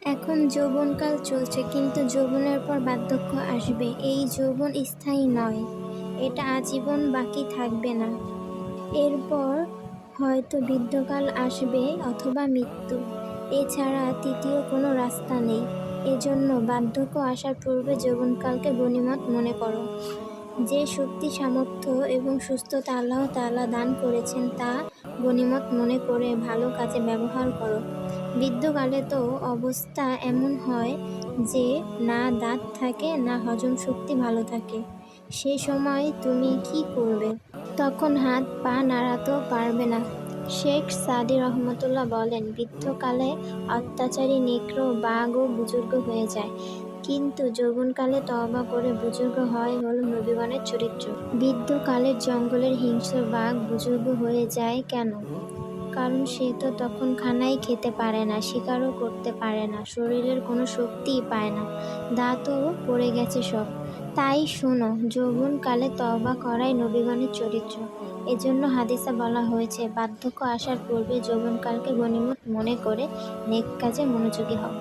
এখন যৌবনকাল চলছে, কিন্তু যৌবনের পর বার্ধক্য আসবে। এই যৌবন স্থায়ী নয়, এটা আজীবন বাকি থাকবে না। এরপর হয়তো বৃদ্ধকাল আসবে অথবা মৃত্যু। এছাড়া তৃতীয় কোনো রাস্তা নেই। এজন্য বার্ধক্য আসার পূর্বে যৌবনকালকে গনিমত মনে করো। যে শক্তি, সামর্থ্য এবং সুস্থতা আল্লাহ তাআলা দান করেছেন তা গনিমত মনে করে ভালো কাজে ব্যবহার করো। বৃদ্ধকালে তো অবস্থা এমন হয় যে না দাঁত থাকে, না হজম শক্তি ভালো থাকে। সে সময় তুমি কি করবে? তখন হাত পা নাড়াতেও পারবে না। শেখ সাদী রহমতুল্লাহ বলেন, বৃদ্ধকালে অত্যাচারী, নেকড়, বাঘও বুজুর্গ হয়ে যায়, কিন্তু যৌবনকালে তওবা করে বুজুর্গ হয় হলো নবীগণের চরিত্র। বৃদ্ধকালের জঙ্গলের হিংস্র বাঘ বুজুর্গ হয়ে যায় কেন? কারণ সে তো তখন খানাই খেতে পারে না, শিকারও করতে পারে না, শরীরের কোনো শক্তিই পায় না, দাঁতও পড়ে গেছে সব। তাই শোনো, যৌবনকালে তওবা করাই নবীগণের চরিত্র। এজন্য হাদিসে বলা হয়েছে, বার্ধক্য আসার পূর্বে যৌবনকালকে গনিমত মনে করে নেক কাজে মনোযোগী হও।